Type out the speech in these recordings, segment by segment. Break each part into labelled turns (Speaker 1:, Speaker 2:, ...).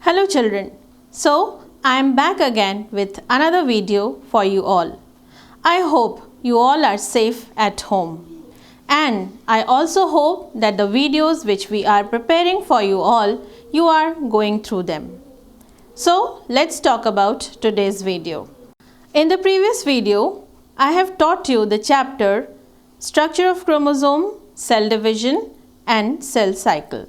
Speaker 1: Hello children. So I am back again with another video for you all. I hope you all are safe at home. And I also hope that the videos which we are preparing for you all, you are going through them. So let's talk about today's video. In the previous video, I have taught you the chapter Structure of Chromosome, Cell Division and Cell Cycle.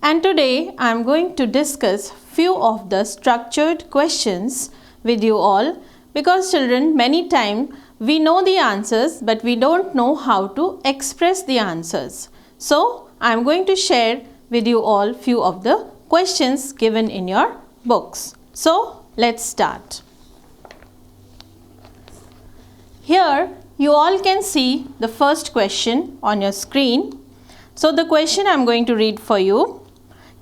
Speaker 1: And today I am going to discuss few of the structured questions with you all, because children, many times we know the answers but we don't know how to express the answers. So I am going to share with you all few of the questions given in your books. So let's start. Here you all can see the first question on your screen. So the question I am going to read for you.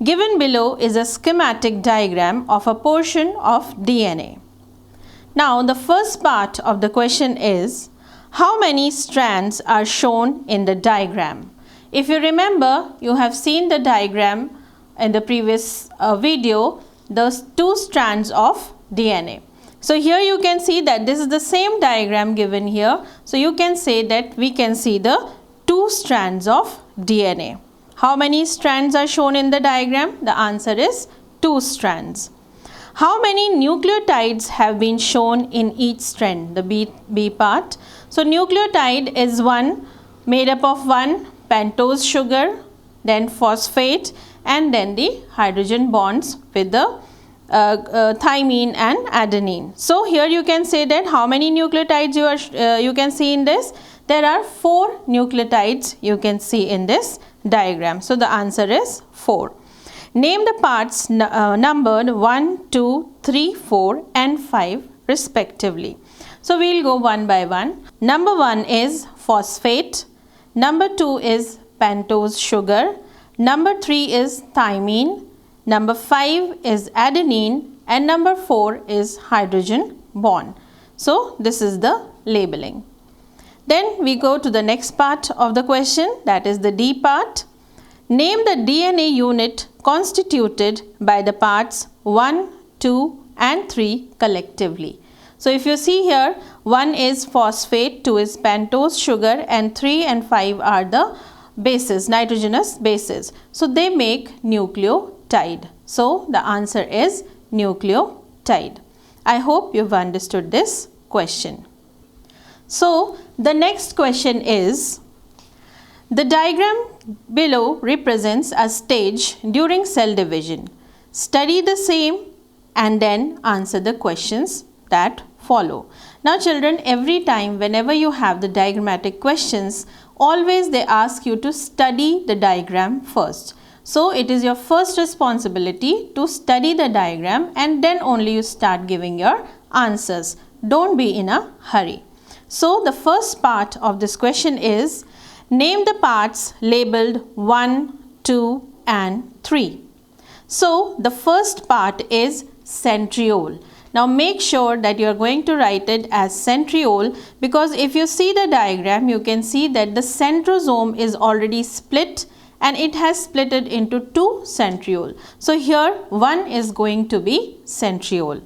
Speaker 1: Given below is a schematic diagram of a portion of DNA. Now the first part of the question is, how many strands are shown in the diagram? If you remember, you have seen the diagram in the previous video, those two strands of DNA. So here you can see that this is the same diagram given here. So you can say that we can see the two strands of DNA. How many strands are shown in the diagram? The answer is 2 strands. How many nucleotides have been shown in each strand? The B part. So nucleotide is one made up of one pentose sugar, then phosphate, and then the hydrogen bonds with the thymine and adenine. So here you can say that how many nucleotides you can see in this? There are 4 nucleotides you can see in this diagram. So the answer is 4. Name the parts numbered 1, 2, 3, 4 and 5 respectively. So we will go one by one. Number 1 is phosphate. Number 2 is pentose sugar. Number 3 is thymine. Number 5 is adenine. And number 4 is hydrogen bond. So this is the labeling. Then we go to the next part of the question, that is the D part. Name the DNA unit constituted by the parts 1, 2 and 3 collectively. So if you see here, 1 is phosphate, 2 is pentose sugar and 3 and 5 are the bases, nitrogenous bases. So they make nucleotide. So the answer is nucleotide. I hope you've understood this question. So the next question is, the diagram below represents a stage during cell division. Study the same and then answer the questions that follow. Now children, every time whenever you have the diagrammatic questions, always they ask you to study the diagram first. So it is your first responsibility to study the diagram and then only you start giving your answers. Don't be in a hurry. So the first part of this question is, name the parts labeled 1, 2 and 3. So the first part is centriole. Now make sure that you are going to write it as centriole, because if you see the diagram, you can see that the centrosome is already split and it has split it into 2 centriole. So here 1 is going to be centriole.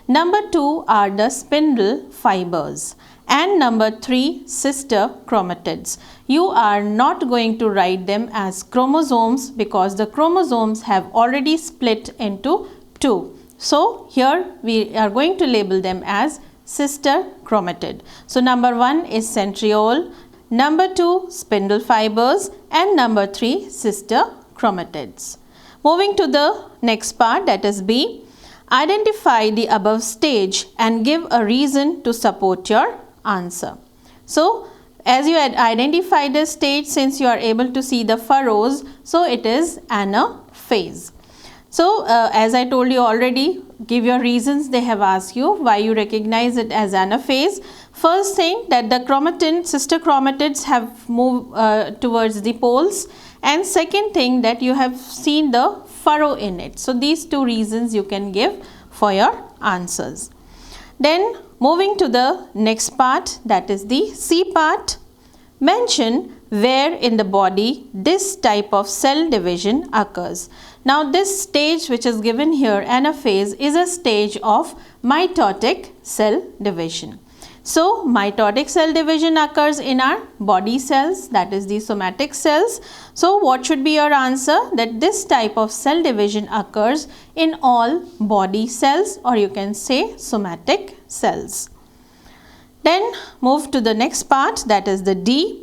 Speaker 1: Number 2 are the spindle fibers. And number 3, sister chromatids. You are not going to write them as chromosomes because the chromosomes have already split into 2. So here we are going to label them as sister chromatid. So number 1 is centriole, number 2 spindle fibers and number 3 sister chromatids. Moving to the next part, that is B. Identify the above stage and give a reason to support your answer. So as you had identified the stage, since you are able to see the furrows, so it is anaphase. So as I told you already, give your reasons. They have asked you why you recognize it as anaphase. First thing, that the chromatin, sister chromatids have moved towards the poles, and second thing, that you have seen the furrow in it. So these 2 reasons you can give for your answers. Then moving to the next part, that is the C part. Mention where in the body this type of cell division occurs. Now this stage which is given here, anaphase, is a stage of mitotic cell division. So mitotic cell division occurs in our body cells, that is the somatic cells. So what should be your answer? That this type of cell division occurs in all body cells, or you can say somatic cells. Then move to the next part, that is the D.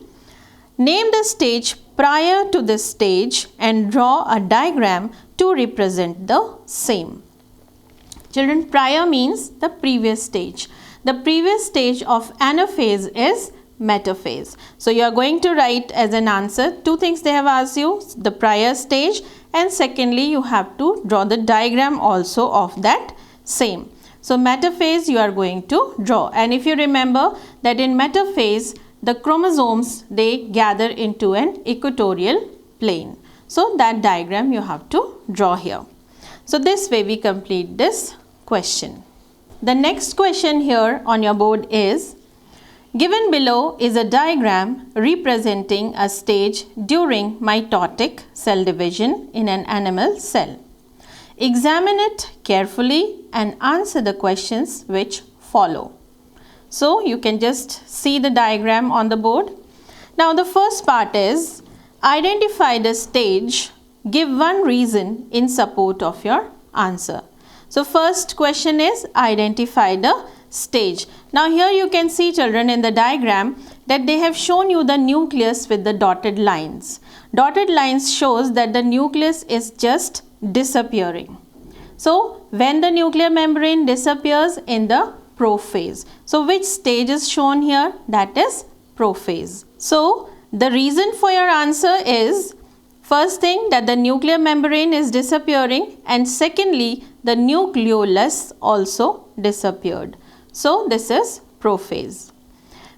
Speaker 1: Name the stage prior to this stage and draw a diagram to represent the same. Children, prior means the previous stage. The previous stage of anaphase is metaphase. So you are going to write as an answer two things they have asked you, the prior stage, and secondly you have to draw the diagram also of that same. So metaphase you are going to draw, and if you remember that in metaphase the chromosomes, they gather into an equatorial plane. So that diagram you have to draw here. So this way we complete this question. The next question here on your board is, given below is a diagram representing a stage during mitotic cell division in an animal cell. Examine it carefully and answer the questions which follow. So you can just see the diagram on the board. Now the first part is, identify the stage, give one reason in support of your answer. So first question is, identify the stage. Now here you can see, children, in the diagram that they have shown you the nucleus with the dotted lines. Dotted lines shows that the nucleus is just disappearing. So when the nuclear membrane disappears in the prophase. So which stage is shown here? That is prophase. So the reason for your answer is, first thing, that the nuclear membrane is disappearing, and secondly the nucleolus also disappeared. So this is prophase.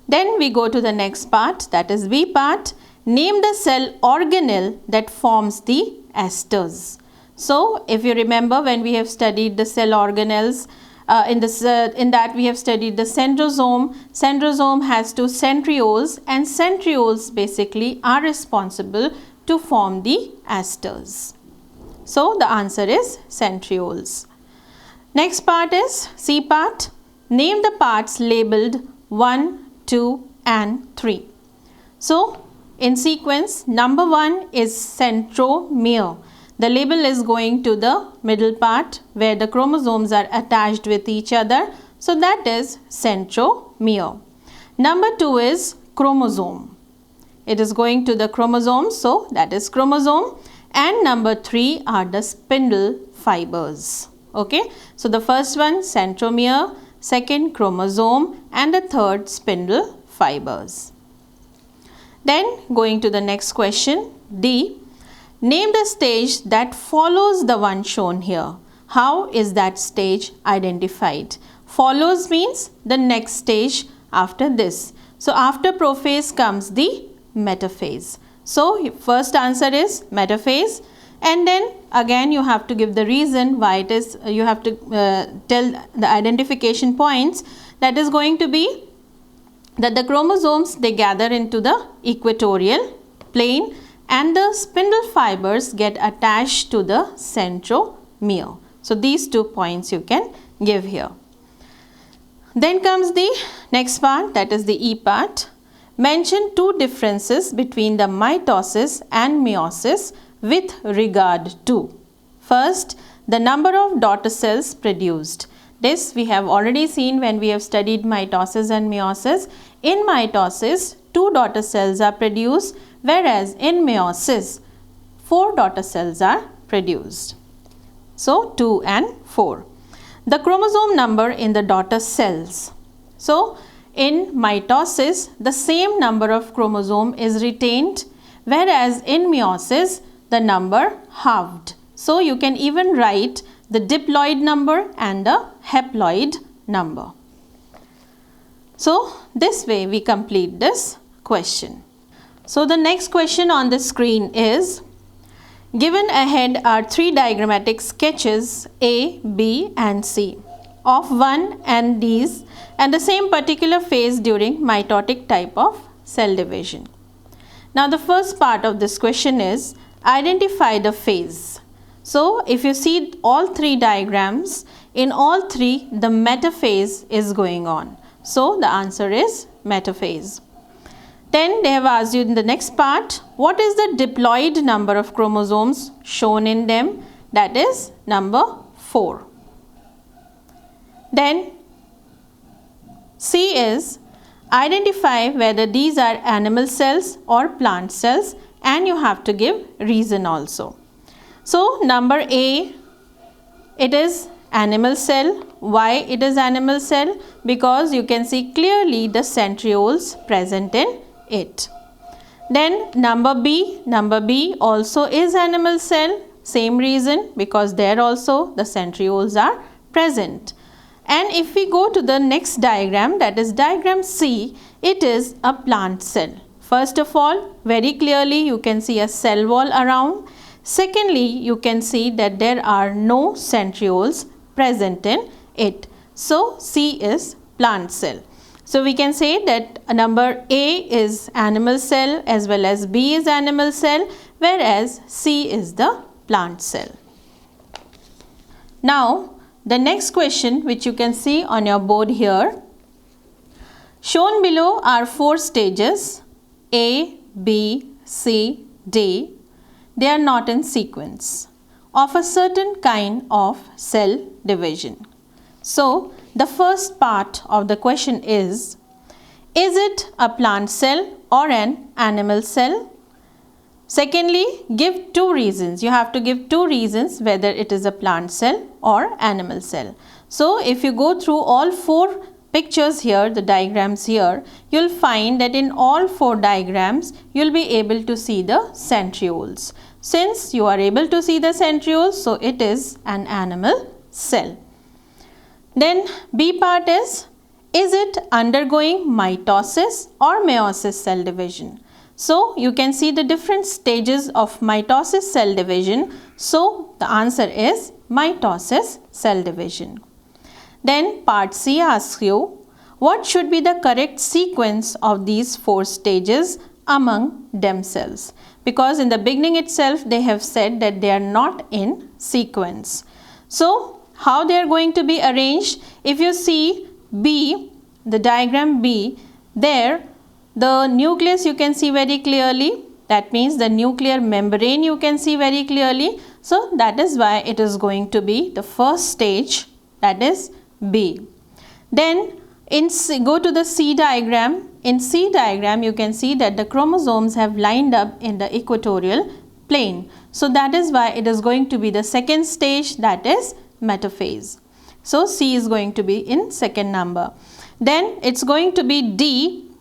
Speaker 1: Then we go to the next part, that is B part. Name the cell organelle that forms the esters. So if you remember, when we have studied the cell organelles, in that we have studied the centrosome. Centrosome has two centrioles, and centrioles basically are responsible to form the esters. So the answer is centrioles. Next part is C part. Name the parts labeled 1, 2 and 3. So in sequence, number 1 is centromere. The label is going to the middle part where the chromosomes are attached with each other. So that is centromere. Number 2 is chromosome. It is going to the chromosome, so that is chromosome. And number 3 are the spindle fibers. Okay, so the first one centromere, second chromosome, and the third spindle fibers. Then going to the next question, D. Name the stage that follows the one shown here. How is that stage identified? Follows means the next stage after this. So after prophase comes the metaphase. So first answer is metaphase, and then again you have to give the reason why it is, you have to tell the identification points. That is going to be that the chromosomes, they gather into the equatorial plane and the spindle fibers get attached to the centromere. So these 2 points you can give here. Then comes the next part, that is the E part. Mention 2 differences between the mitosis and meiosis with regard to. First, the number of daughter cells produced. This we have already seen when we have studied mitosis and meiosis. In mitosis, 2 daughter cells are produced, whereas in meiosis, 4 daughter cells are produced. So 2 and 4. The chromosome number in the daughter cells. So in mitosis, the same number of chromosome is retained, whereas in meiosis, the number halved. So you can even write the diploid number and the haploid number. So this way we complete this question. So the next question on the screen is, given ahead are 3 diagrammatic sketches A, B and C of one and these and the same particular phase during mitotic type of cell division. Now the first part of this question is identify the phase. So if you see all three diagrams, in all three the metaphase is going on. So the answer is metaphase. Then they have asked you in the next part, what is the diploid number of chromosomes shown in them? That is number 4. Then C is identify whether these are animal cells or plant cells, and you have to give reason also. So number A, it is animal cell. Why it is animal cell? Because you can see clearly the centrioles present in it. Then number B also is animal cell. Same reason, because there also the centrioles are present. And if we go to the next diagram, that is diagram C, it is a plant cell. First of all, very clearly you can see a cell wall around. Secondly, you can see that there are no centrioles present in it. So C is plant cell. So we can say that number A is animal cell as well as B is animal cell, whereas C is the plant cell. Now the next question, which you can see on your board here, shown below are 4 stages A, B, C, D. They are not in sequence of a certain kind of cell division. So the first part of the question is it a plant cell or an animal cell? Secondly, give 2 reasons. You have to give 2 reasons whether it is a plant cell or animal cell. So if you go through all 4 pictures here, the diagrams here, you'll find that in all 4 diagrams, you'll be able to see the centrioles. Since you are able to see the centrioles, so it is an animal cell. Then B part is it undergoing mitosis or meiosis cell division? So you can see the different stages of mitosis cell division. So the answer is mitosis cell division. Then part C asks you, what should be the correct sequence of these 4 stages among themselves? Because in the beginning itself they have said that they are not in sequence. So how they are going to be arranged? If you see B, the diagram B, there the nucleus you can see very clearly. That means the nuclear membrane you can see very clearly. So that is why it is going to be the first stage, that is B. Then in C, go to the C diagram. In C diagram you can see that the chromosomes have lined up in the equatorial plane. So that is why it is going to be the second stage, that is metaphase. So C is going to be in second number. Then it's going to be D.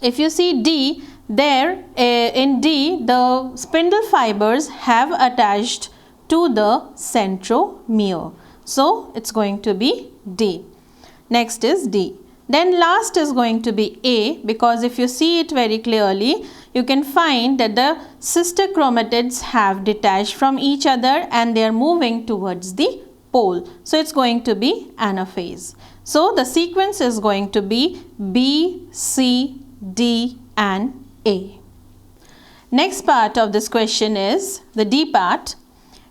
Speaker 1: If you see D, there in D the spindle fibers have attached to the centromere. So it's going to be D. Next is D. Then last is going to be A, because if you see it very clearly, you can find that the sister chromatids have detached from each other and they are moving towards the pole. So it's going to be anaphase. So the sequence is going to be B, C, D and A. Next part of this question is the D part.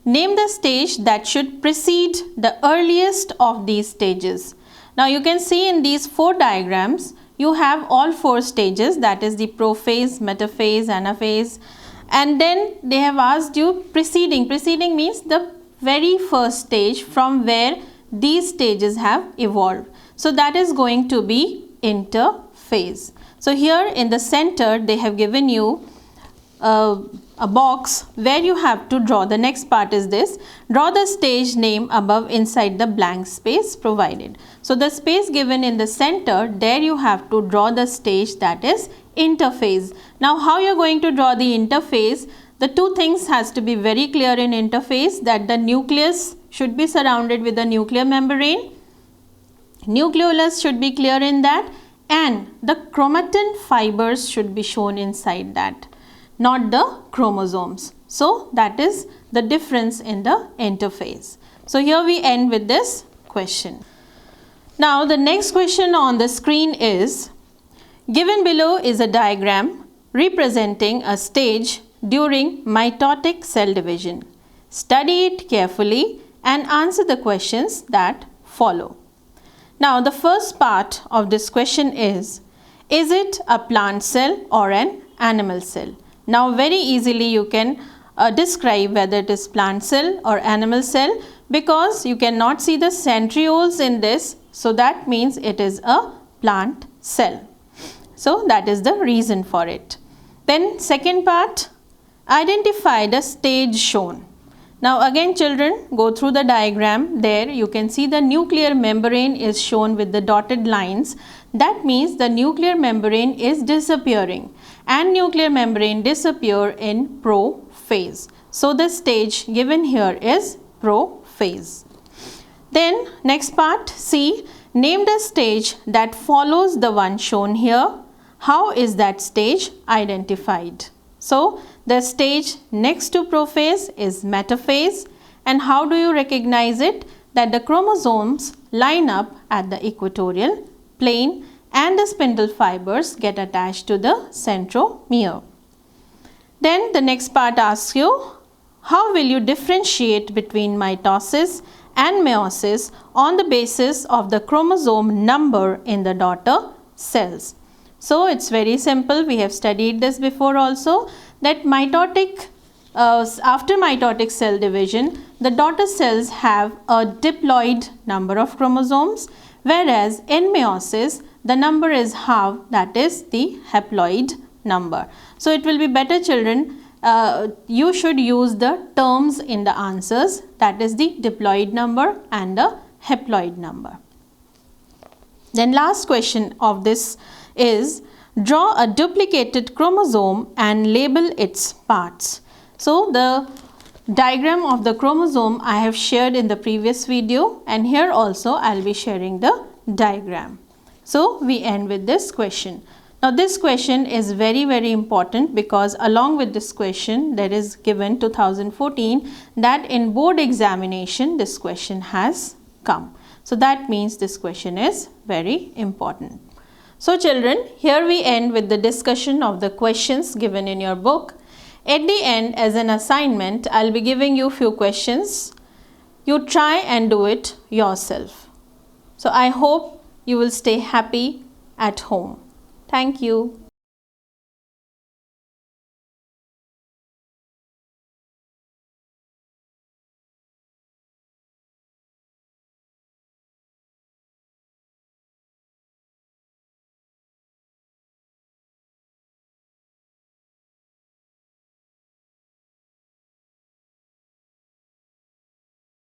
Speaker 1: Name the stage that should precede the earliest of these stages. Now you can see in these 4 diagrams, you have all 4 stages, that is the prophase, metaphase, anaphase, and then they have asked you preceding. Preceding means the very first stage from where these stages have evolved. So that is going to be interphase. So here in the center they have given you a box where you have to draw. The next part is this: draw the stage name above inside the blank space provided. So the space given in the center, there you have to draw the stage, that is interphase. Now how you are going to draw the interphase? The 2 things has to be very clear in interphase, that the nucleus should be surrounded with a nuclear membrane, nucleolus should be clear in that, and the chromatin fibers should be shown inside that, not the chromosomes. So that is the difference in the interphase. So here we end with this question. Now the next question on the screen is, given below is a diagram representing a stage during mitotic cell division. Study it carefully and answer the questions that follow. Now, the first part of this question is it a plant cell or an animal cell? Now, very easily you can describe whether it is plant cell or animal cell, because you cannot see the centrioles in this, so that means it is a plant cell. So, that is the reason for it. Then second part, identify the stage shown. Now again children, go through the diagram. There you can see the nuclear membrane is shown with the dotted lines. That means the nuclear membrane is disappearing, and nuclear membrane disappear in prophase. So the stage given here is prophase. Then next part, C, name the stage that follows the one shown here. How is that stage identified? So the stage next to prophase is metaphase. And how do you recognize it? That the chromosomes line up at the equatorial plane and the spindle fibers get attached to the centromere. Then the next part asks you, how will you differentiate between mitosis and meiosis on the basis of the chromosome number in the daughter cells? So it's very simple. We have studied this before also, that after mitotic cell division, the daughter cells have a diploid number of chromosomes, whereas in meiosis the number is half, that is the haploid number. So it will be better children, you should use the terms in the answers, that is the diploid number and the haploid number. Then last question of this is, draw a duplicated chromosome and label its parts. So the diagram of the chromosome I have shared in the previous video, and here also I will be sharing the diagram. So we end with this question. Now this question is very important, because along with this question there is given 2014 that in board examination this question has come. So that means this question is very important. So children, here we end with the discussion of the questions given in your book. At the end, as an assignment, I will be giving you few questions. You try and do it yourself. So I hope you will stay happy at home. Thank you.